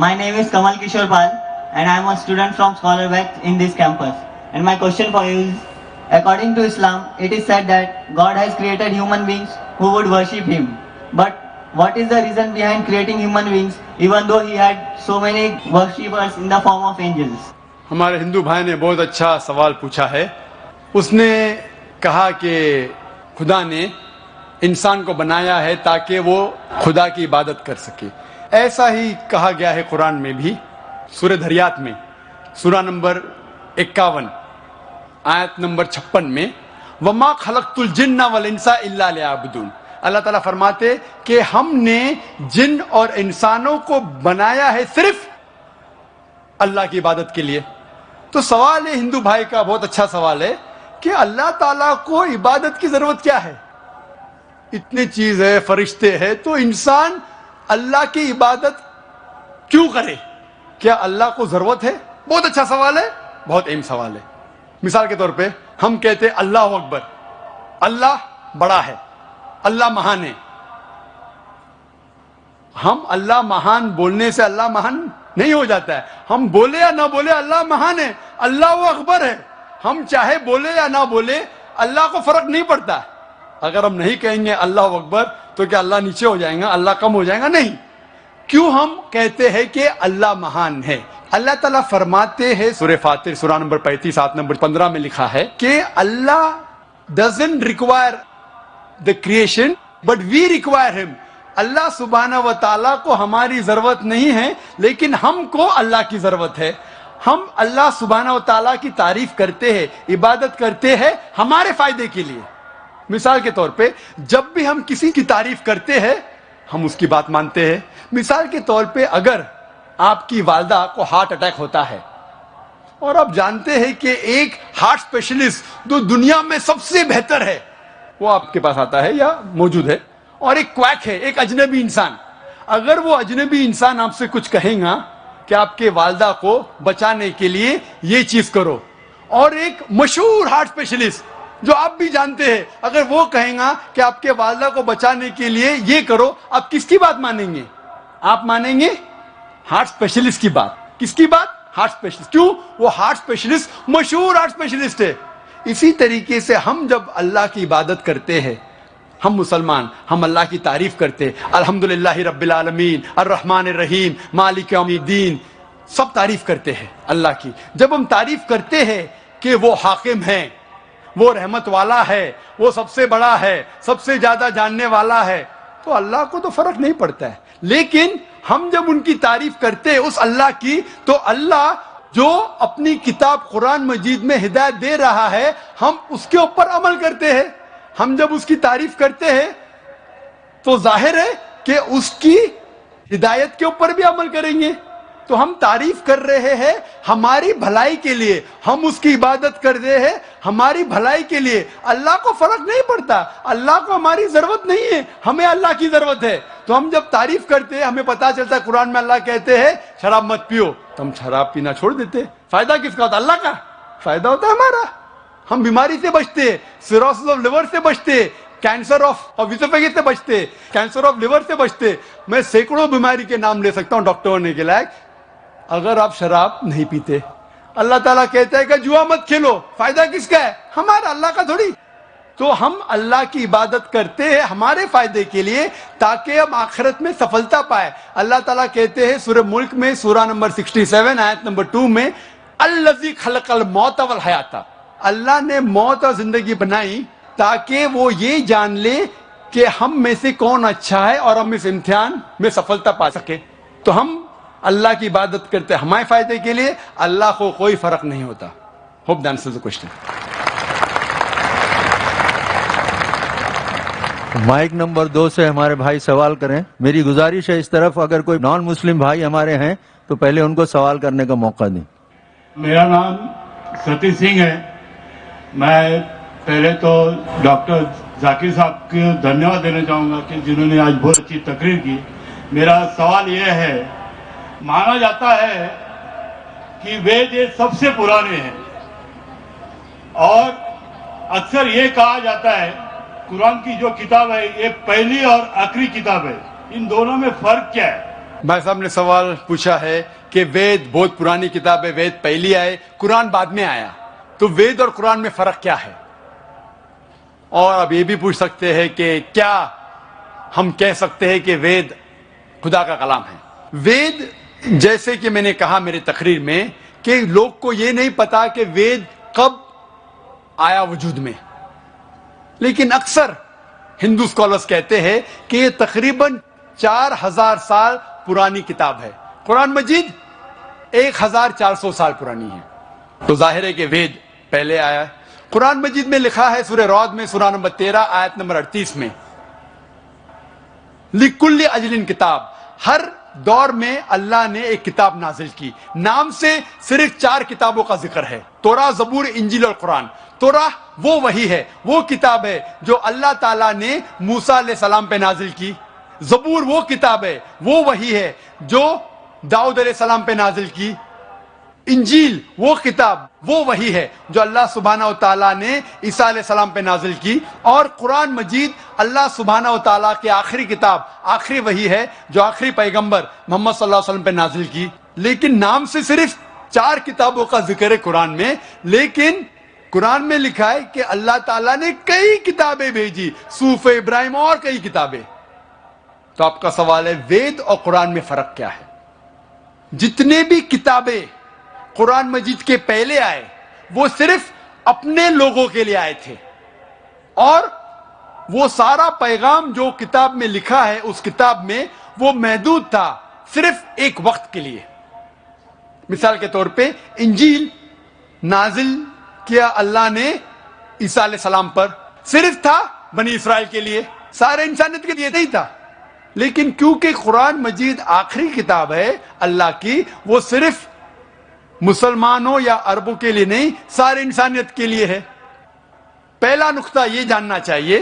My name is Kamal Kishore Pal and I am a student from Scholar Beck in this campus. And my question for you is, according to Islam, it is said that God has created human beings who would worship Him. But what is the reason behind creating human beings even though He had so many worshippers in the form of angels? ہمارے ہندو بھائی نے بہت اچھا سوال پوچھا ہے. اس نے کہا کہ خدا نے انسان کو بنایا ہے تاکہ وہ خدا کی عبادت کر سکے. ایسا ہی کہا گیا ہے قرآن میں بھی, سورہ دھریات میں سورہ نمبر 51 آیت نمبر 56 میں, وَمَا خَلَقْتُ الْجِنَّ وَالْإِنسَ إِلَّا لِيَعْبُدُونَ. اللہ تعالیٰ فرماتے کہ ہم نے جن اور انسانوں کو بنایا ہے صرف اللہ کی عبادت کے لیے. تو سوال ہے ہندو بھائی کا, بہت اچھا سوال ہے کہ اللہ تعالیٰ کو عبادت کی ضرورت کیا ہے؟ اتنی چیز ہے, فرشتے ہیں, تو انسان اللہ کی عبادت کیوں کرے؟ کیا اللہ کو ضرورت ہے؟ بہت اچھا سوال ہے, بہت اہم سوال ہے. مثال کے طور پہ ہم کہتے ہیں اللہ اکبر, اللہ بڑا ہے, اللہ مہان ہے. ہم اللہ مہان بولنے سے اللہ مہان نہیں ہو جاتا ہے. ہم بولے یا نہ بولے اللہ مہان ہے, اللہ اکبر ہے. ہم چاہے بولے یا نہ بولے اللہ کو فرق نہیں پڑتا. اگر ہم نہیں کہیں گے اللہ اکبر تو کیا اللہ نیچے ہو جائیں گا, اللہ کم ہو جائیں گا؟ نہیں. کیوں ہم کہتے ہیں کہ اللہ مہان ہے؟ اللہ تعالیٰ فرماتے ہیں سورہ فاتر سورہ نمبر 35 آیت نمبر 15 میں لکھا ہے کہ اللہ doesn't require the creation but we require him. اللہ سبحانہ و تعالیٰ کو ہماری ضرورت نہیں ہے لیکن ہم کو اللہ کی ضرورت ہے. ہم اللہ سبحانہ و تعالیٰ کی تعریف کرتے ہیں, عبادت کرتے ہیں ہمارے فائدے کے لیے. مثال کے طور پہ جب بھی ہم کسی کی تعریف کرتے ہیں ہم اس کی بات مانتے ہیں. مثال کے طور پہ اگر آپ کی والدہ کو ہارٹ اٹیک ہوتا ہے اور آپ جانتے ہیں کہ ایک ہارٹ اسپیشلسٹ جو دنیا میں سب سے بہتر ہے وہ آپ کے پاس آتا ہے یا موجود ہے, اور ایک کویک ہے, ایک اجنبی انسان, اگر وہ اجنبی انسان آپ سے کچھ کہیں گا کہ آپ کے والدہ کو بچانے کے لیے یہ چیز کرو, اور ایک مشہور ہارٹ اسپیشلسٹ جو آپ بھی جانتے ہیں اگر وہ کہیں گا کہ آپ کے والدہ کو بچانے کے لیے یہ کرو, آپ کس کی بات مانیں گے؟ آپ مانیں گے ہارٹ اسپیشلسٹ کی بات. کس کی بات؟ Heart specialist. کیوں؟ وہ ہارٹ اسپیشلسٹ مشہور ہارٹ اسپیشلسٹ ہے. اسی طریقے سے ہم جب اللہ کی عبادت کرتے ہیں, ہم مسلمان, ہم اللہ کی تعریف کرتے, الحمدللہ رب العالمین الرحمن الرحیم مالک یوم الدین, سب تعریف کرتے ہیں اللہ کی. جب ہم تعریف کرتے ہیں کہ وہ حاکم ہیں, وہ رحمت والا ہے, وہ سب سے بڑا ہے, سب سے زیادہ جاننے والا ہے, تو اللہ کو تو فرق نہیں پڑتا ہے. لیکن ہم جب ان کی تعریف کرتے ہیں اس اللہ کی, تو اللہ جو اپنی کتاب قرآن مجید میں ہدایت دے رہا ہے ہم اس کے اوپر عمل کرتے ہیں. ہم جب اس کی تعریف کرتے ہیں تو ظاہر ہے کہ اس کی ہدایت کے اوپر بھی عمل کریں گے. تو ہم تعریف کر رہے ہیں ہماری بھلائی کے لیے, ہم اس کی عبادت کر رہے ہیں ہماری بھلائی کے لیے. اللہ کو فرق نہیں پڑتا, اللہ کو ہماری ضرورت نہیں ہے, ہمیں اللہ کی ضرورت ہے. تو ہم جب تعریف کرتے ہیں ہمیں پتا چلتا ہے قرآن میں اللہ کہتے ہیں شراب مت پیو, تو ہم شراب پینا چھوڑ دیتے. فائدہ کس کا ہوتا ہے؟ اللہ کا. فائدہ ہوتا ہے ہمارا, ہم بیماری سے بچتے, سیروسس آف لیور سے بچتے, کینسر آف اسوفیگس سے بچتے, کینسر آف لیور سے بچتے. میں سینکڑوں بیماری کے نام لے سکتا ہوں ڈاکٹر ہونے کے لائق, اگر آپ شراب نہیں پیتے. اللہ تعالیٰ کہتا ہے کہ جوا مت کھیلو, فائدہ کس کا ہے؟ ہمارا, اللہ کا تھوڑی. تو ہم اللہ کی عبادت کرتے ہیں ہمارے فائدے کے لیے تاکہ ہم آخرت میں سفلتا پائے. اللہ تعالیٰ کہتے ہیں سورہ ملک میں سورہ نمبر 67 آیت نمبر 2 میں, الذی خلق الموت والحیات, اللہ نے موت اور زندگی بنائی تاکہ وہ یہ جان لے کہ ہم میں سے کون اچھا ہے اور ہم اس امتحان میں سفلتا پا سکے. تو ہم اللہ کی عبادت کرتے ہیں ہمارے فائدے کے لیے, اللہ کو کوئی فرق نہیں ہوتا. Hope that answers the question. Mic number 2 سے ہمارے بھائی سوال کریں. میری گزارش ہے اس طرف اگر کوئی نان مسلم بھائی ہمارے ہیں تو پہلے ان کو سوال کرنے کا موقع دیں. میرا نام ستی سنگھ ہے. میں پہلے تو ڈاکٹر ذاکر صاحب کو دھنیہ واد دینا چاہوں گا کہ جنہوں نے آج بہت اچھی تقریر کی. میرا سوال یہ ہے, مانا جاتا ہے کہ وید یہ سب سے پرانے ہیں اور اکثر یہ کہا جاتا ہے قرآن کی جو کتاب ہے یہ پہلی اور آخری کتاب ہے, ان دونوں میں فرق کیا ہے؟ بھائی صاحب نے سوال پوچھا ہے کہ وید بہت پرانی کتاب ہے، وید پہلی آئے، قرآن بعد میں آیا، تو وید اور قرآن میں فرق کیا ہے؟ اور اب یہ بھی پوچھ سکتے ہیں کہ کیا ہم کہہ سکتے ہیں کہ وید خدا کا کلام ہے؟ وید، جیسے کہ میں نے کہا میری تقریر میں، کہ لوگ کو یہ نہیں پتا کہ وید کب آیا وجود میں، لیکن اکثر ہندو اسکالرس کہتے ہیں کہ یہ تقریباً 4000 سال پرانی کتاب ہے۔ قرآن مجید 1400 سال پرانی ہے، تو ظاہر ہے کہ وید پہلے آیا ہے۔ قرآن مجید میں لکھا ہے سورہ رعد میں سورہ نمبر 13 آیت نمبر 38 میں، لِكُلِّ اجل کتاب، ہر دور میں اللہ نے ایک کتاب نازل کی۔ نام سے صرف 4 کتابوں کا ذکر ہے، توراہ، زبور، انجیل اور قرآن۔ توراہ وہ وحی ہے، وہ کتاب ہے جو اللہ تعالیٰ نے موسیٰ علیہ السلام پہ نازل کی۔ زبور وہ کتاب ہے، وہ وحی ہے جو داؤد علیہ السلام پہ نازل کی۔ انجیل وہ کتاب، وہ وحی ہے جو اللہ سبحانہ و تعالیٰ نے عیسیٰ علیہ السلام پہ نازل کی۔ اور قرآن مجید اللہ سبحانہ و تعالیٰ کی آخری کتاب، آخری وحی ہے جو آخری پیغمبر محمد صلی اللہ علیہ وسلم پہ نازل کی۔ لیکن نام سے صرف 4 کتابوں کا ذکر ہے قرآن میں، لیکن قرآن میں لکھا ہے کہ اللہ تعالیٰ نے کئی کتابیں بھیجی، صحف ابراہیم اور کئی کتابیں۔ تو آپ کا سوال ہے وید اور قرآن میں فرق کیا ہے؟ جتنے بھی کتابیں قرآن مجید کے پہلے آئے وہ صرف اپنے لوگوں کے لیے آئے تھے، اور وہ سارا پیغام جو کتاب میں لکھا ہے اس کتاب میں وہ محدود تھا صرف ایک وقت کے لیے۔ مثال کے طور پہ انجیل نازل کیا اللہ نے عیسیٰ علیہ السلام پر، صرف تھا بنی اسرائیل کے لیے، سارے انسانیت کے لیے نہیں تھا۔ لیکن کیونکہ قرآن مجید آخری کتاب ہے اللہ کی، وہ صرف مسلمانوں یا عربوں کے لیے نہیں، سارے انسانیت کے لیے ہے۔ پہلا نقطہ یہ جاننا چاہیے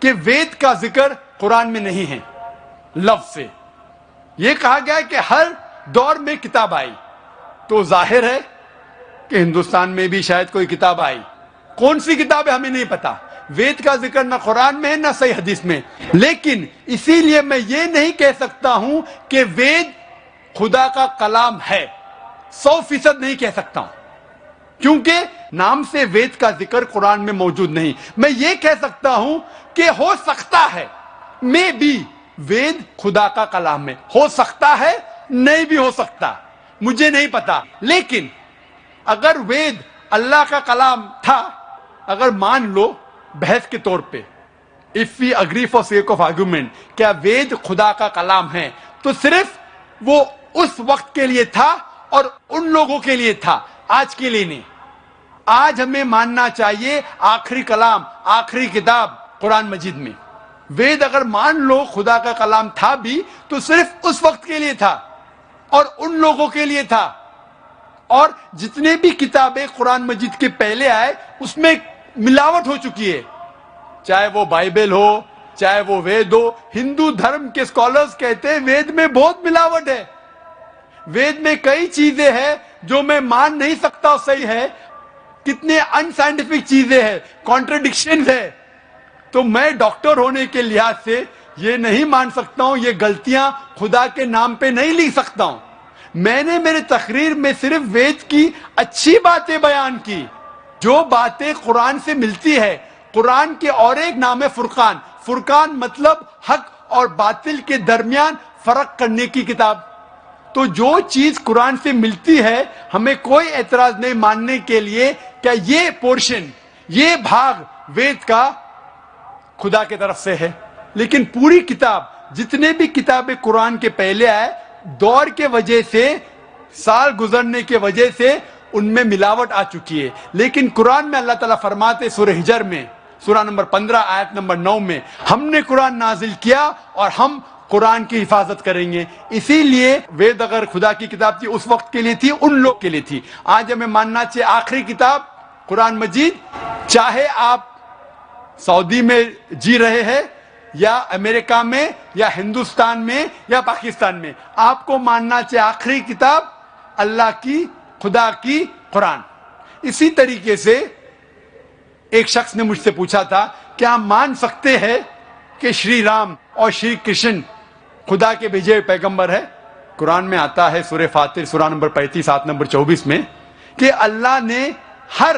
کہ وید کا ذکر قرآن میں نہیں ہے لفظ سے۔ یہ کہا گیا ہے کہ ہر دور میں کتاب آئی، تو ظاہر ہے کہ ہندوستان میں بھی شاید کوئی کتاب آئی۔ کون سی کتاب ہے ہمیں نہیں پتا۔ وید کا ذکر نہ قرآن میں ہے نہ صحیح حدیث میں، لیکن اسی لیے میں یہ نہیں کہہ سکتا ہوں کہ وید خدا کا کلام ہے، 100% نہیں کہہ سکتا ہوں، کیونکہ نام سے وید کا ذکر قرآن میں موجود نہیں۔ میں یہ کہہ سکتا ہوں کہ ہو سکتا ہے میں بھی وید خدا کا کلام ہے، ہو سکتا ہے، نہیں بھی ہو سکتا، مجھے نہیں پتا۔ لیکن اگر وید اللہ کا کلام تھا، اگر مان لو بحث کے طور پہ if we agree for sake of argument کیا وید خدا کا کلام ہے، تو صرف وہ اس وقت کے لیے تھا اور ان لوگوں کے لیے تھا، آج کے لیے نہیں۔ آج ہمیں ماننا چاہیے آخری کلام، آخری کتاب قرآن مجید میں۔ وید اگر مان لو خدا کا کلام تھا بھی تو صرف اس وقت کے لیے تھا اور ان لوگوں کے لیے تھا۔ اور جتنے بھی کتابیں قرآن مجید کے پہلے آئے اس میں ملاوٹ ہو چکی ہے، چاہے وہ بائبل ہو، چاہے وہ وید ہو۔ ہندو دھرم کے اسکالرز کہتے ہیں وید میں بہت ملاوٹ ہے، وید میں کئی چیزیں ہیں جو میں مان نہیں سکتا صحیح ہے، کتنے ان سائنٹیفک چیزیں ہیں، کانٹرڈکشنز ہے۔ تو میں ڈاکٹر ہونے کے لحاظ سے یہ نہیں مان سکتا ہوں، یہ غلطیاں خدا کے نام پہ نہیں لکھ سکتا ہوں۔ میں نے میرے تقریر میں صرف وید کی اچھی باتیں بیان کی، جو باتیں قرآن سے ملتی ہے۔ قرآن کے اور ایک نام ہے فرقان۔ فرقان مطلب حق اور باطل کے درمیان فرق کرنے کی کتاب۔ تو جو چیز قرآن سے ملتی ہے ہمیں کوئی اعتراض نہیں ماننے کے لیے کہ یہ پورشن، یہ بھاگ وید کا خدا کی طرف سے ہے۔ لیکن پوری کتاب، جتنے بھی کتابیں قرآن کے پہلے آئے، دور کے وجہ سے، سال گزرنے کے وجہ سے ان میں ملاوٹ آ چکی ہے۔ لیکن قرآن میں اللہ تعالیٰ فرماتے سورہ ہجر میں سورہ نمبر 15 آیت نمبر 9 میں، ہم نے قرآن نازل کیا اور ہم قرآن کی حفاظت کریں گے۔ اسی لیے وید اگر خدا کی کتاب تھی اس وقت کے لیے تھی، ان لوگ کے لیے تھی۔ آج ہمیں ماننا چاہیے آخری کتاب قرآن مجید، چاہے آپ سعودی میں جی رہے ہیں یا امریکہ میں یا ہندوستان میں یا پاکستان میں، آپ کو ماننا چاہیے آخری کتاب اللہ کی، خدا کی قرآن۔ اسی طریقے سے ایک شخص نے مجھ سے پوچھا تھا کہ ہم مان سکتے ہیں کہ شری رام اور شری کرشن خدا کے بھیجے ہوئے پیغمبر ہے. قرآن میں آتا ہے سورہ فاطر سورہ نمبر 35 آیت نمبر 24 میں کہ اللہ نے ہر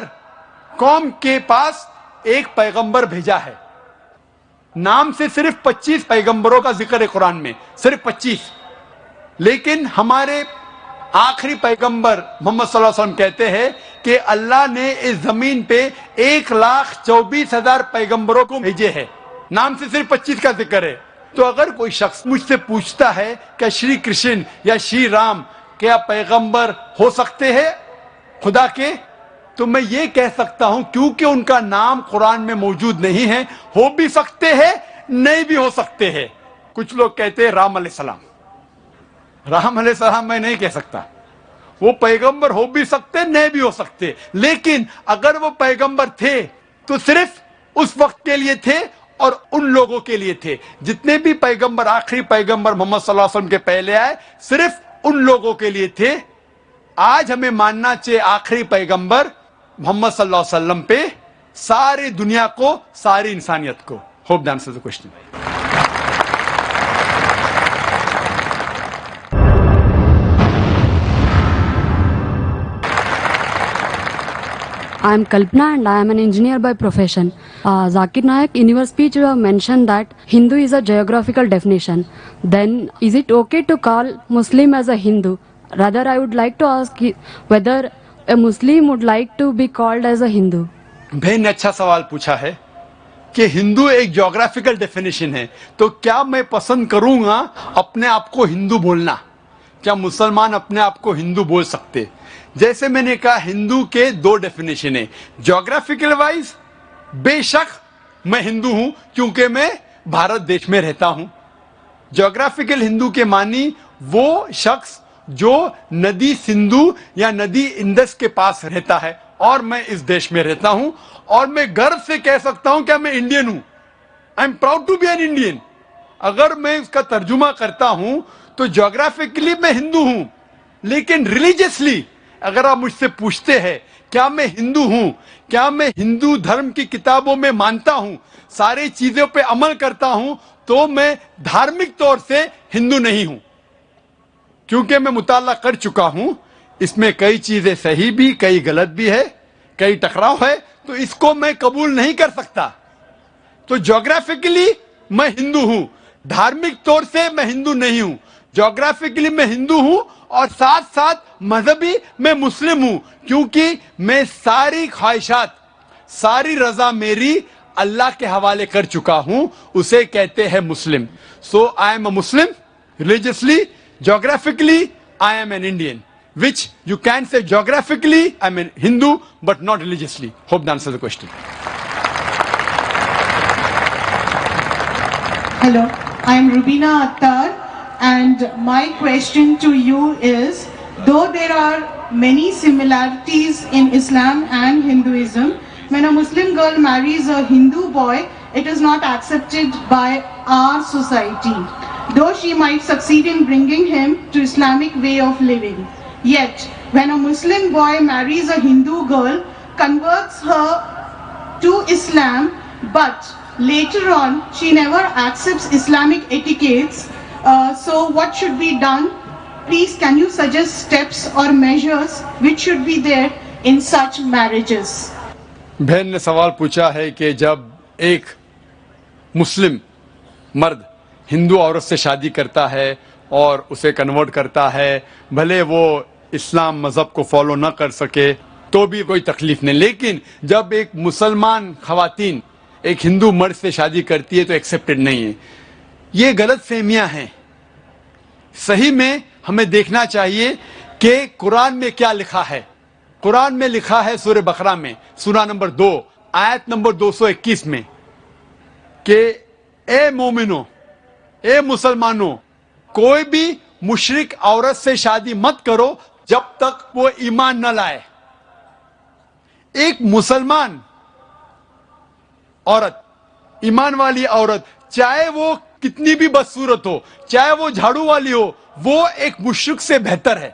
قوم کے پاس ایک پیغمبر بھیجا ہے. نام سے صرف 25 پیغمبروں کا ذکر ہے قرآن میں, صرف 25. لیکن ہمارے آخری پیغمبر محمد صلی اللہ علیہ وسلم کہتے ہیں کہ اللہ نے اس زمین پہ 1,24,000 پیغمبروں کو بھیجے ہیں. نام سے صرف 25 کا ذکر ہے. تو اگر کوئی شخص مجھ سے پوچھتا ہے کہ شری کرشن یا شری رام کیا پیغمبر ہو سکتے ہیں خدا کے, تو میں یہ کہہ سکتا ہوں کیونکہ ان کا نام قرآن میں موجود نہیں ہے, ہو بھی سکتے ہیں نہیں بھی ہو سکتے ہیں. کچھ لوگ کہتے ہیں رام علیہ السلام. رام علیہ السلام میں نہیں کہہ سکتا, وہ پیغمبر ہو بھی سکتے نہیں بھی ہو سکتے. لیکن اگر وہ پیغمبر تھے تو صرف اس وقت کے لیے تھے اور ان لوگوں کے لیے تھے. جتنے بھی پیغمبر آخری پیغمبر محمد صلی اللہ علیہ وسلم کے پہلے آئے صرف ان لوگوں کے لیے تھے. آج ہمیں ماننا چاہیے آخری پیغمبر محمد صلی اللہ علیہ وسلم پہ ساری دنیا کو, ساری انسانیت کو. Hope the answer the question. I am Kalpana and I am an engineer by profession. Zakir Naik, in your speech you have mentioned that Hindu is a geographical definition. Then is it okay to call Muslim as a Hindu? Rather, I would like to ask you whether a Muslim would like to be called as a Hindu. بہن نے اچھا سوال پوچھا ہے کہ ہندو ایک geographical definition ہے, تو کیا میں پسند کروں گا اپنے آپ کو ہندو بولنا؟ کیا مسلمان اپنے آپ کو ہندو بول سکتے؟ جیسے میں نے کہا ہندو کے 2 ڈیفینیشن ہیں. جغرافیکل وائز بے شک میں ہندو ہوں کیونکہ میں بھارت دیش میں رہتا ہوں. جغرافیکل ہندو کے معنی وہ شخص جو ندی سندھو یا ندی اندس کے پاس رہتا ہے اور میں اس دیش میں رہتا ہوں, اور میں گرو سے کہہ سکتا ہوں کہ میں انڈین ہوں. I am proud to be an Indian. اگر میں اس کا ترجمہ کرتا ہوں تو جغرافیکلی میں ہندو ہوں, لیکن ریلیجیسلی اگر آپ مجھ سے پوچھتے ہیں کیا میں ہندو ہوں, کیا میں ہندو دھرم کی کتابوں میں مانتا ہوں, ساری چیزوں پہ عمل کرتا ہوں, تو میں دھارمک طور سے ہندو نہیں ہوں. کیونکہ میں مطالعہ کر چکا ہوں, اس میں کئی چیزیں صحیح بھی کئی غلط بھی ہے, کئی ٹکراؤ ہے, تو اس کو میں قبول نہیں کر سکتا. تو جغرافیکلی میں ہندو ہوں, دھارمک طور سے میں ہندو نہیں ہوں. جغرافیکلی میں ہندو ہوں اور ساتھ ساتھ مذہبی میں مسلم ہوں, کیونکہ میں ساری خواہشات, ساری رضا میری اللہ کے حوالے کر چکا ہوں, اسے کہتے ہیں مسلم. So I am a Muslim religiously. Geographically, I am an Indian, which you can say geographically I am a Hindu, but not religiously. Hope that answers the question. Hello, I am Rubina Attar, and my question to you is, though there are many similarities in Islam and Hinduism, when a Muslim girl marries a Hindu boy, it is not accepted by our society. Though she might succeed in bringing him to Islamic way of living. Yet, when a Muslim boy marries a Hindu girl, converts her to Islam, but later on she never accepts Islamic etiquettes, so what should be done? Please, can you suggest steps or measures which should be there in such marriages? بہن نے سوال پوچھا ہے کہ جب ایک مسلم مرد ہندو عورت سے شادی کرتا ہے اور اسے کنورٹ کرتا ہے, بھلے وہ اسلام مذہب کو فالو نہ کر سکے تو بھی کوئی تکلیف نہیں, لیکن جب ایک مسلمان خواتین ایک ہندو مرد سے شادی کرتی ہے تو ایکسیپٹڈ نہیں ہے. یہ غلط فہمیاں ہیں. صحیح میں ہمیں دیکھنا چاہیے کہ قرآن میں کیا لکھا ہے. قرآن میں لکھا ہے سورہ بقرہ میں سورہ نمبر 2 آیت نمبر 221 میں کہ اے مومنو, اے مسلمانوں, کوئی بھی مشرک عورت سے شادی مت کرو جب تک وہ ایمان نہ لائے. ایک مسلمان عورت, ایمان والی عورت, چاہے وہ کتنی بھی بدصورت ہو, چاہے وہ جھاڑو والی ہو, وہ ایک مشرک سے بہتر ہے.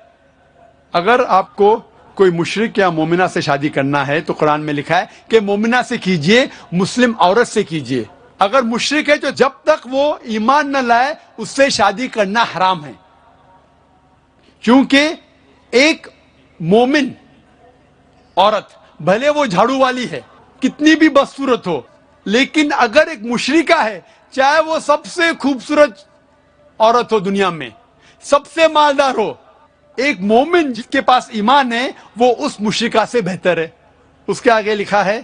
اگر آپ کو کوئی مشرک یا مومنہ سے شادی کرنا ہے تو قرآن میں لکھا ہے کہ مومنہ سے کیجئے, مسلم عورت سے کیجئے. اگر مشرک ہے تو جب تک وہ ایمان نہ لائے اس سے شادی کرنا حرام ہے، کیونکہ ایک مومن عورت بھلے وہ جھاڑو والی ہے، کتنی بھی بدصورت ہو، لیکن اگر ایک مشرکہ ہے، چاہے وہ سب سے خوبصورت عورت ہو دنیا میں، سب سے مالدار ہو، ایک مومن جس کے پاس ایمان ہے وہ اس مشرکہ سے بہتر ہے۔ اس کے آگے لکھا ہے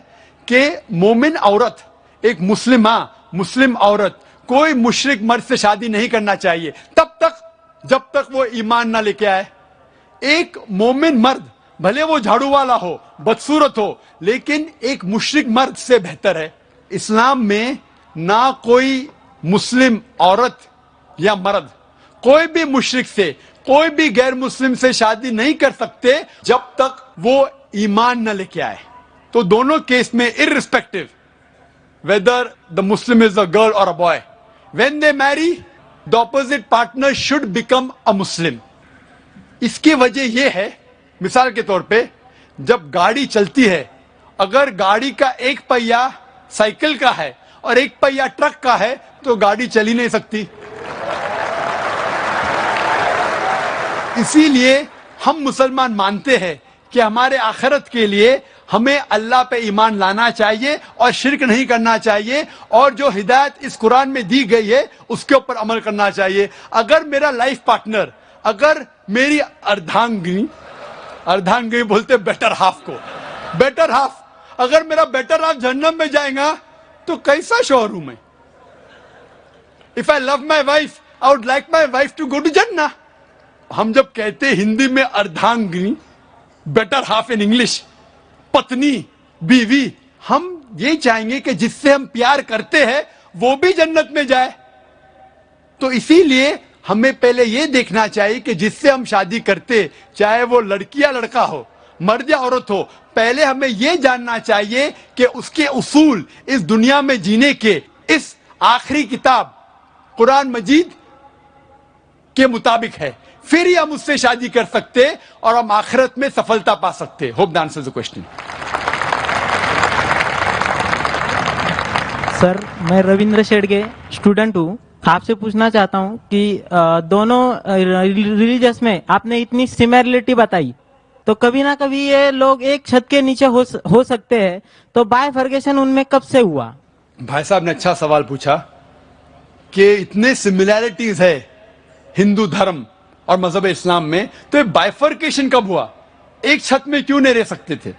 کہ مومن عورت، ایک مسلم عورت کوئی مشرک مرد سے شادی نہیں کرنا چاہیے تب تک جب تک وہ ایمان نہ لے کے آئے۔ ایک مومن مرد بھلے وہ جھاڑو والا ہو، بدصورت ہو، لیکن ایک مشرک مرد سے بہتر ہے۔ اسلام میں نہ کوئی مسلم عورت یا مرد کوئی بھی مشرک سے، کوئی بھی غیر مسلم سے شادی نہیں کر سکتے جب تک وہ ایمان نہ لے کے آئے۔ تو دونوں کیس میں irrespective whether the Muslim is a girl or a boy, when they marry, the opposite partner should become a Muslim۔ اس کی وجہ یہ ہے، مثال کے طور پہ جب گاڑی چلتی ہے، اگر گاڑی کا ایک پہیہ سائیکل کا ہے اور ایک پہیہ ٹرک کا ہے تو گاڑی چل ہی نہیں سکتی۔ اسی لیے ہم مسلمان مانتے ہیں کہ ہمارے آخرت کے لیے ہمیں اللہ پہ ایمان لانا چاہیے اور شرک نہیں کرنا چاہیے، اور جو ہدایت اس قرآن میں دی گئی ہے اس کے اوپر عمل کرنا چاہیے۔ اگر میرا لائف پارٹنر، اگر میری اردھانگنی بولتے بیٹر ہاف کو، بیٹر ہاف، اگر میرا بیٹر ہاف جہنم میں جائے گا تو کیسا شوہر ہوں میں؟ If I love my wife, I would like my wife to go to Jannah۔ ہم جب کہتے ہندی میں اردھانگنی، بیٹر ہاف ان انگلش، پتنی، بیوی، ہم یہ چاہیں گے کہ جس سے ہم پیار کرتے ہیں وہ بھی جنت میں جائے۔ تو اسی لیے ہمیں پہلے یہ دیکھنا چاہیے کہ جس سے ہم شادی کرتے، چاہے وہ لڑکی یا لڑکا ہو، مرد یا عورت ہو، پہلے ہمیں یہ جاننا چاہیے کہ اس کے اصول اس دنیا میں جینے کے اس آخری کتاب قرآن مجید کے مطابق ہے، پھر ہی ہم اس سے شادی کر سکتے اور ہم آخرت میں سفلتا پا سکتے۔ Hope that answers the question. Sir, میں رویندر شیڑگے اسٹوڈنٹ ہوں، آپ سے پوچھنا چاہتا ہوں کہ دونوں ریلیجس میں آپ نے اتنی سملرٹی بتائی، تو کبھی نہ کبھی یہ لوگ ایک چھت کے نیچے ہو سکتے ہیں، تو بائیفرگیشن ان میں کب سے ہوا؟ بھائی صاحب نے اچھا سوال پوچھا کہ اتنے سملیرٹیز ہے ہندو دھرم اور مذہب اسلام میں، تو یہ بائیفرکیشن کب ہوا؟ ایک چھت میں کیوں نہیں رہ سکتے تھے؟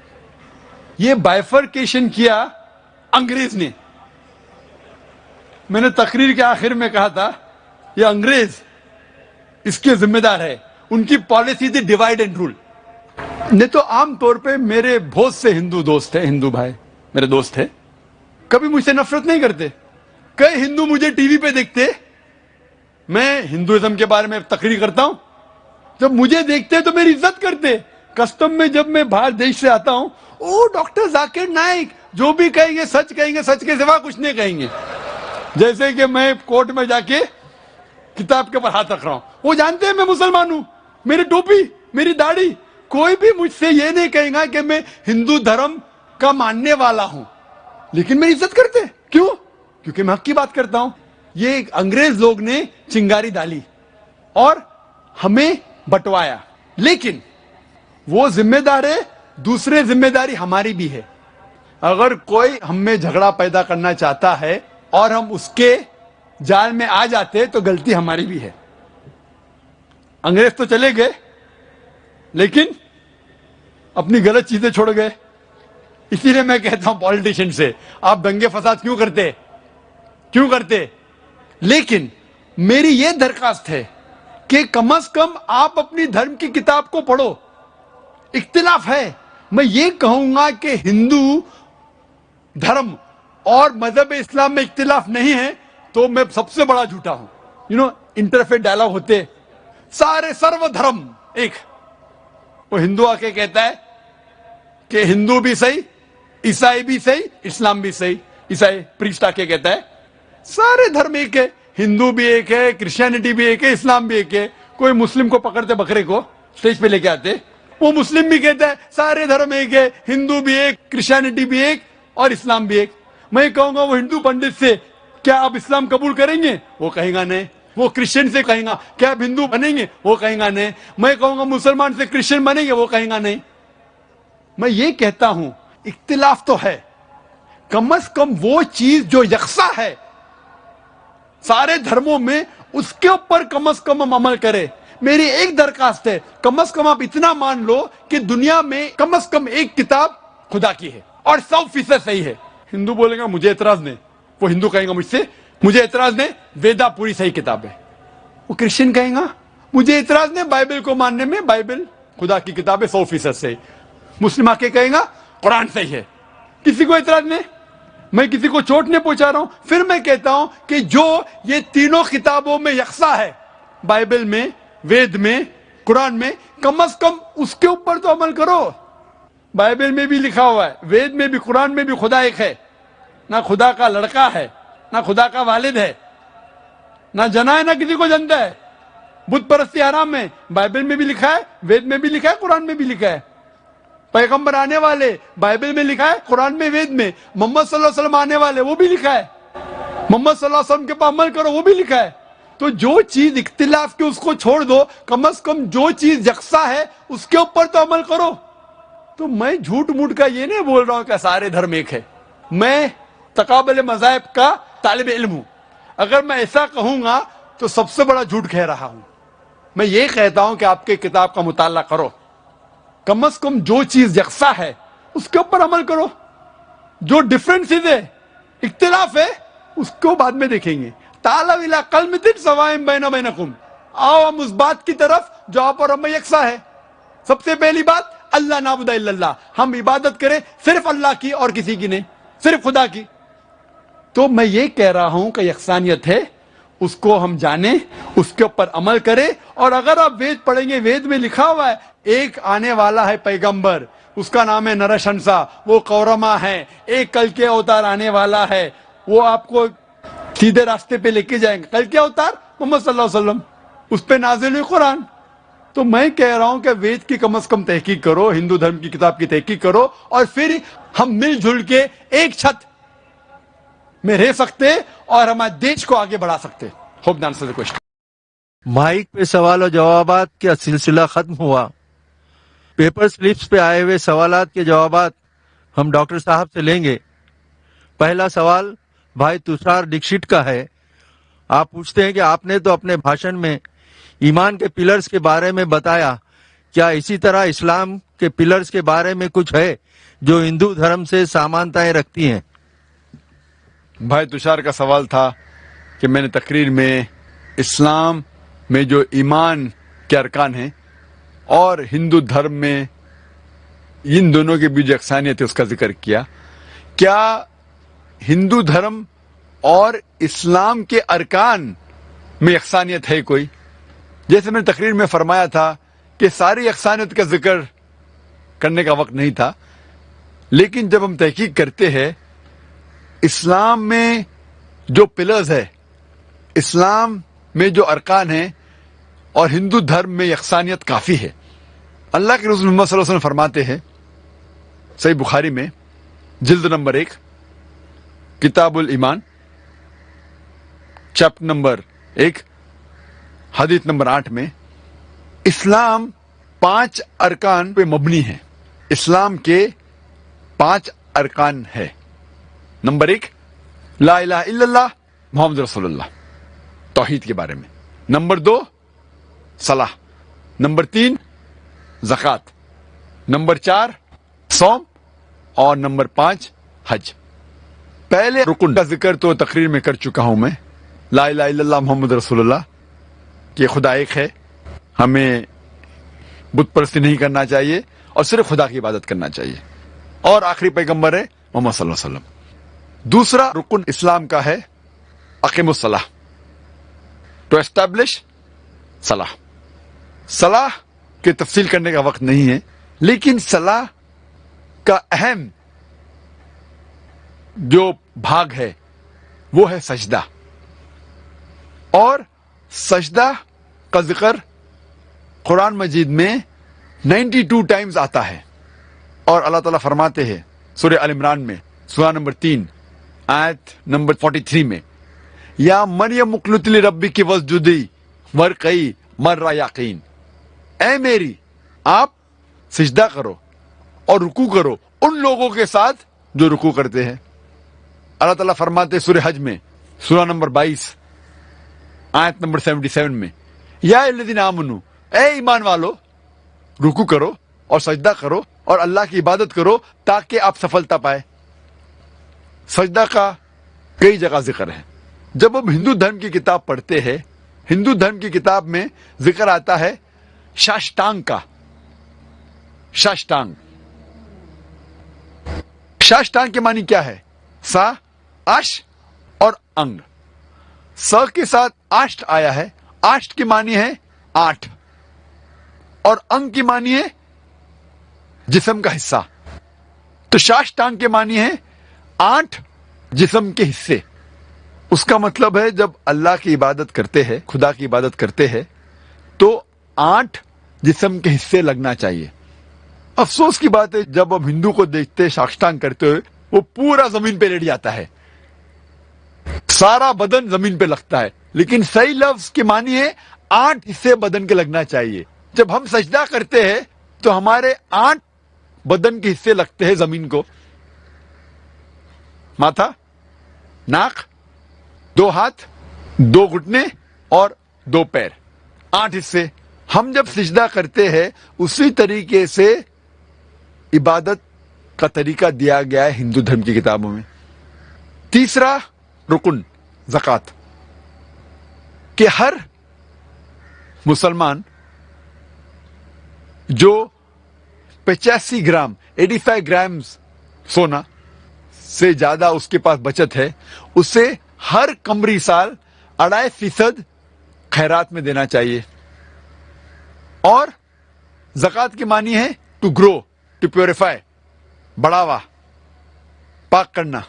یہ بائیفرکیشن کیا انگریز نے۔ میں نے تقریر کے آخر میں کہا تھا یہ انگریز اس کے ذمہ دار ہے، ان کی پالیسی تھی ڈیوائڈ اینڈ رول۔ نہیں تو عام طور پہ میرے بہت سے ہندو دوست ہیں، ہندو بھائی میرے دوست ہیں، کبھی مجھ سے نفرت نہیں کرتے۔ کئی ہندو مجھے ٹی وی پہ دیکھتے، میں ہندوازم کے بارے میں تقریر کرتا ہوں، جب مجھے دیکھتے تو میری عزت کرتے۔ کسٹم میں جب میں باہر دیش سے آتا ہوں، او ڈاکٹر ذاکر نائک، جو بھی کہیں گے سچ کہیں گے، سچ کے سوا کچھ نہیں کہیں گے۔ جیسے کہ میں کورٹ میں جا کے کتاب کے اوپر ہاتھ رکھ رہا ہوں، وہ جانتے ہیں میں مسلمان ہوں، میری ٹوپی، میری داڑھی، کوئی بھی مجھ سے یہ نہیں کہے گا کہ میں ہندو دھرم کا ماننے والا ہوں، لیکن میری عزت کرتے۔ کیوں؟ کیونکہ میں حق کی بات کرتا ہوں۔ یہ انگریز لوگ نے چنگاری ڈالی اور ہمیں بٹوایا، لیکن وہ ذمہ دار ہے، دوسرے ذمہ داری ہماری بھی ہے۔ اگر کوئی ہم میں جھگڑا پیدا کرنا چاہتا ہے اور ہم اس کے جال میں آ جاتے تو غلطی ہماری بھی ہے۔ انگریز تو چلے گئے لیکن اپنی غلط چیزیں چھوڑ گئے۔ اسی لیے میں کہتا ہوں پولیٹیشین سے، آپ دنگے فساد کیوں کرتے؟ لیکن میری یہ درخواست ہے کہ کم از کم آپ اپنی دھرم کی کتاب کو پڑھو۔ اختلاف ہے، میں یہ کہوں گا کہ ہندو دھرم اور مذہب اسلام میں اختلاف نہیں ہے تو میں سب سے بڑا جھوٹا ہوں۔ انٹرفیتھ ڈائلاگ ہوتے، سارے سرو دھرم ایک، وہ ہندو آ کے کہتا ہے کہ ہندو بھی صحیح، عیسائی بھی صحیح، اسلام بھی صحیح۔ عیسائی پریسٹ آ کے کہتا ہے سارے دھرم ایک ہے، ہندو بھی ایک ہے، کرسچینٹی بھی ایک ہے، اسلام بھی ایک ہے۔ کوئی مسلم کو پکڑتے بکرے کو اسٹیج پہ لے کے آتے، وہ مسلم بھی کہتا ہے سارے دھرم ایک ہے، ہندو بھی ایک، کرسچینٹی بھی ایک اور اسلام بھی ایک۔ میں کہوں گا وہ ہندو پنڈت سے کیا آپ اسلام قبول کریں گے؟ وہ کہے گا نہیں. وہ کرسچن سے کہیں گا کیا آپ ہندو بنیں گے؟ وہ کہیں گا نہیں. میں کہوں گا مسلمان سے کرسچن بنیں گے؟ وہ کہیں گا نہیں. میں یہ کہتا ہوں اختلاف تو ہے، کم از کم وہ چیز جو یکساں ہے سارے دھرموں میں، اس کے اوپر کم از کم ہم عمل کریں. میری ایک درخواست ہے، کم از کم آپ اتنا مان لو کہ دنیا میں کم از کم ایک کتاب خدا کی ہے اور 100% صحیح ہے. ہندو بولے گا مجھے اعتراض نہیں، وہ ہندو کہیں گا مجھ سے مجھے اعتراض نہیں، ویدا پوری صحیح کتاب ہے. وہ کرسچن کہیں گا مجھے اعتراض نہیں بائبل کو ماننے میں، بائبل خدا کی کتاب ہے 100% صحیح. مسلم آ کے کہیں گا قرآن صحیح ہے. کسی کو اعتراض نہیں، میں کسی کو چوٹ نہیں پہنچا رہا ہوں. پھر میں کہتا ہوں کہ جو یہ تینوں کتابوں میں یکساں ہے، بائبل میں، وید میں، قرآن میں، کم از کم اس کے اوپر تو عمل کرو. بائبل میں بھی لکھا ہوا ہے، وید میں بھی، قرآن میں بھی خدا ایک ہے. نہ خدا کا لڑکا ہے، نہ خدا کا والد ہے، نہ جنا ہے، نہ کسی کو جنتا ہے. بت پرستی حرام ہے، بائبل میں بھی لکھا ہے، وید میں بھی لکھا ہے، قرآن میں بھی لکھا ہے. پیغمبر آنے والے، بائبل میں لکھا ہے، قرآن میں، وید میں. محمد صلی اللہ علیہ وسلم آنے والے، وہ بھی لکھا ہے. محمد صلی اللہ علیہ وسلم کے پاس عمل کرو، وہ بھی لکھا ہے. تو جو چیز اختلاف کے اس کو چھوڑ دو، کم از کم جو چیز یکساں ہے اس کے اوپر تو عمل کرو. تو میں جھوٹ موٹ کا یہ نہیں بول رہا ہوں کہ سارے دھرم ایک ہے. میں تقابل مذاہب کا طالب علم ہوں. اگر میں ایسا کہوں گا تو سب سے بڑا جھوٹ کہہ رہا ہوں. میں یہ کہتا ہوں کہ آپ کے کتاب کا مطالعہ کرو، کم از کم جو چیز یکساں ہے اس کے اوپر عمل کرو. جو ڈفرینسز ہے، اختلاف ہے، اس کو بعد میں دیکھیں گے. تعالوا الی کلمۃ سواء بیننا وبینکم، آؤ ہم اس بات کی طرف جو آپ اور ہم میں یکساں ہے. سب سے پہلی بات اللہ نعبد الا اللہ، ہم عبادت کریں صرف اللہ کی اور کسی کی نہیں، صرف خدا کی. تو میں یہ کہہ رہا ہوں کہ یکسانیت ہے، اس کو ہم جانیں، اس کے اوپر عمل کریں. اور اگر آپ وید پڑھیں گے، وید میں لکھا ہوا ہے ایک آنے والا ہے پیغمبر، اس کا نام ہے نرشنسا، وہ قورما ہے. ایک کل کے اوتار آنے والا ہے، وہ آپ کو سیدھے راستے پہ لے کے جائیں گے. کل کے اوتار محمد صلی اللہ علیہ وسلم، اس پہ نازل ہوئی قرآن. تو میں کہہ رہا ہوں کہ وید کی کم از کم تحقیق کرو، ہندو دھرم کی کتاب کی تحقیق کرو، اور پھر ہم مل جل کے ایک چھت میں رہ سکتے اور ہمارے دیش کو آگے بڑھا سکتے. Hope the answer the question. Mic پہ سوال و جوابات کا سلسلہ ختم ہوا. پیپر سلپس پہ آئے ہوئے سوالات کے جوابات ہم ڈاکٹر صاحب سے لیں گے. پہلا سوال بھائی تشار ڈکشٹ کا ہے. آپ پوچھتے ہیں کہ آپ نے تو اپنے بھاشن میں ایمان کے پلرز کے بارے میں بتایا، کیا اسی طرح اسلام کے پلرز کے بارے میں کچھ ہے جو ہندو دھرم سے سامانتائیں رکھتی ہیں؟ بھائی تشار کا سوال تھا کہ میں نے تقریر میں اسلام میں جو ایمان کے ارکان ہیں اور ہندو دھرم میں ان دونوں کے بیچ یکسانیت ہے اس کا ذکر کیا. کیا ہندو دھرم اور اسلام کے ارکان میں یکسانیت ہے کوئی؟ جیسے میں نے تقریر میں فرمایا تھا کہ ساری یکسانیت کا ذکر کرنے کا وقت نہیں تھا، لیکن جب ہم تحقیق کرتے ہیں اسلام میں جو پلرز ہے، اسلام میں جو ارکان ہیں، اور ہندو دھرم میں یکسانیت کافی ہے. اللہ کے رسول محمد صلی اللہ علیہ وسلم فرماتے ہیں صحیح بخاری میں جلد نمبر 1 کتاب الایمان چیپٹر نمبر 1 حدیث نمبر 8 میں، اسلام 5 ارکان پہ مبنی ہے. اسلام کے 5 ارکان ہے. نمبر 1 لا الہ الا اللہ محمد رسول اللہ، توحید کے بارے میں. نمبر 2 صلاح. نمبر 3 زکوٰۃ. نمبر 4 صوم. اور نمبر 5 حج. پہلے رکن کا ذکر تو تقریر میں کر چکا ہوں میں، لا الہ الا اللہ محمد رسول اللہ، کہ خدا ایک ہے، ہمیں بت پرستی نہیں کرنا چاہیے اور صرف خدا کی عبادت کرنا چاہیے، اور آخری پیغمبر ہے محمد صلی اللہ علیہ وسلم. دوسرا رکن اسلام کا ہے اقیم الصلاح، ٹو اسٹیبلش صلاح. صلاح کی تفصیل کرنے کا وقت نہیں ہے، لیکن صلاح کا اہم جو بھاگ ہے وہ ہے سجدہ، اور سجدہ کا ذکر قرآن مجید میں 92 ٹائمز آتا ہے. اور اللہ تعالیٰ فرماتے ہیں سورہ ال عمران میں سورہ نمبر 3 آیت نمبر 43 میں یا مریم اقنتی لربی کی وسجدی ورقئی مرہ یقین، اے میری آپ سجدہ کرو اور رکوع کرو ان لوگوں کے ساتھ جو رکوع کرتے ہیں۔ اللہ تعالیٰ فرماتے سورہ حج میں سورہ نمبر 22 آیت نمبر 77 میں، یا الذین آمنو، اے ایمان والو رکوع کرو اور سجدہ کرو اور اللہ کی عبادت کرو تاکہ آپ سفلتا پائے۔ سجدہ کا کئی جگہ ذکر ہے۔ جب ہم ہندو دھرم کی کتاب پڑھتے ہیں، ہندو دھرم کی کتاب میں ذکر آتا ہے شاشٹانگ کا۔ شاشٹانگ، شاشٹانگ کے معنی کیا ہے؟ سا، اش اور انگ۔ س کے ساتھ آشٹ آیا ہے، آشٹ کی معنی ہے 8 اور انگ کی معنی ہے جسم کا حصہ۔ تو شاشٹانگ کے معنی ہے 8 جسم کے حصے۔ اس کا مطلب ہے جب اللہ کی عبادت کرتے ہیں، خدا کی عبادت کرتے ہیں تو 8 جسم کے حصے لگنا چاہیے۔ افسوس کی بات ہے جب ہم ہندو کو دیکھتے شاشٹانگ کرتے ہوئے وہ پورا زمین پہ لیٹ جاتا ہے، سارا بدن زمین پہ لگتا ہے، لیکن صحیح لفظ کی معنی ہے 8 حصے بدن کے لگنا چاہیے۔ جب ہم سجدہ کرتے ہیں تو ہمارے 8 بدن کے حصے لگتے ہیں زمین کو، ماتھا، ناک، 2 ہاتھ، 2 گھٹنے اور 2 پیر، 8 حصے۔ ہم جب سجدہ کرتے ہیں اسی طریقے سے عبادت کا طریقہ دیا گیا ہے ہندو دھرم کی کتابوں میں۔ تیسرا رکن زکوٰۃ، کہ ہر مسلمان جو 85 گرام 85 گرام سونا سے زیادہ اس کے پاس بچت ہے، اسے ہر قمری سال 2.5% خیرات میں دینا چاہیے۔ اور زکوٰۃ کی معنی ہے ٹو گرو، ٹو پیوریفائی، بڑھاوا، پاک کرنا۔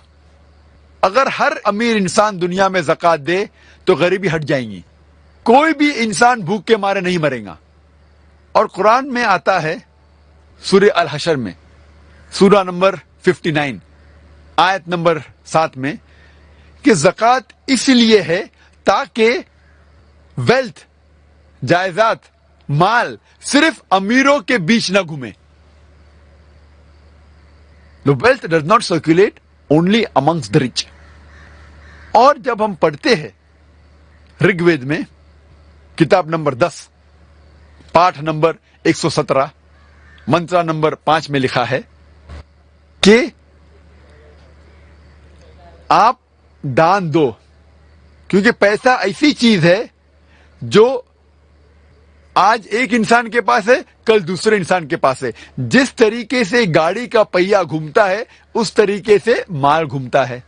اگر ہر امیر انسان دنیا میں زکوٰۃ دے تو غریبی ہٹ جائیں گی، کوئی بھی انسان بھوک کے مارے نہیں مرے گا۔ اور قرآن میں آتا ہے سورہ الحشر میں سورہ نمبر 59 آیت نمبر 7 میں کہ زکوٰۃ اس لیے ہے تاکہ ویلتھ، جائیداد، مال صرف امیروں کے بیچ نہ گھومے۔ The wealth does not circulate only amongst the rich۔ اور جب ہم پڑھتے ہیں رگ وید میں کتاب نمبر 10 پاٹھ نمبر 117 منترا نمبر 5 میں لکھا ہے کہ آپ دان دو، کیونکہ پیسہ ایسی چیز ہے جو آج ایک انسان کے پاس ہے، کل دوسرے انسان کے پاس ہے۔ جس طریقے سے گاڑی کا پہیہ گھومتا ہے اس طریقے سے مال گھومتا ہے۔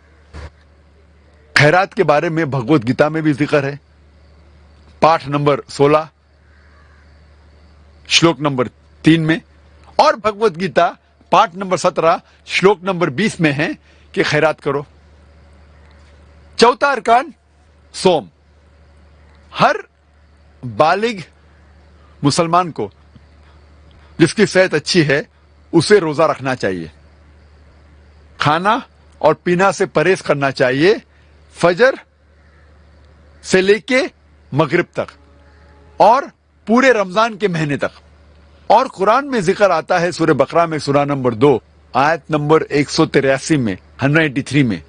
خیرات کے بارے میں بھگوت گیتا میں بھی ذکر ہے، پاٹھ نمبر 16 شلوک نمبر 3 میں، اور بھگوت گیتا پاٹھ نمبر 17 شلوک نمبر 20 میں ہے کہ خیرات کرو۔ چوتھا ارکان سوم، ہر بالغ مسلمان کو جس کی صحت اچھی ہے اسے روزہ رکھنا چاہیے، کھانا اور پینا سے پرہیز کرنا چاہیے فجر سے لے کے مغرب تک اور پورے رمضان کے مہینے تک۔ اور قرآن میں ذکر آتا ہے سورہ بقرہ میں سورہ نمبر 2 آیت نمبر 183 میں 183 میں،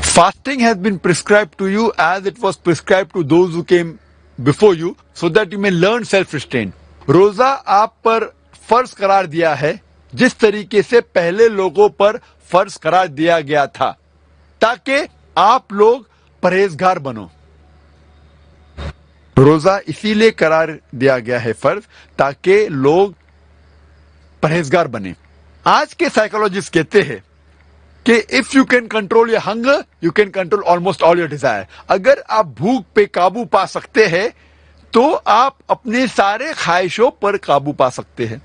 Fasting has been prescribed to you as it was prescribed to those who came before you so that you may learn self-restraint۔ روزہ آپ پر فرض قرار دیا ہے جس طریقے سے پہلے لوگوں پر فرض قرار دیا گیا تھا تاکہ آپ لوگ پرہیزگار بنو۔ روزہ اسی لیے قرار دیا گیا ہے فرض تاکہ لوگ پرہیزگار بنے۔ آج کے سائیکولوجسٹ کہتے ہیں کہ if you can control your hunger you can control almost all your desire. اگر آپ بھوک پہ قابو پا سکتے ہیں تو آپ اپنے سارے خواہشوں پر قابو پا سکتے ہیں۔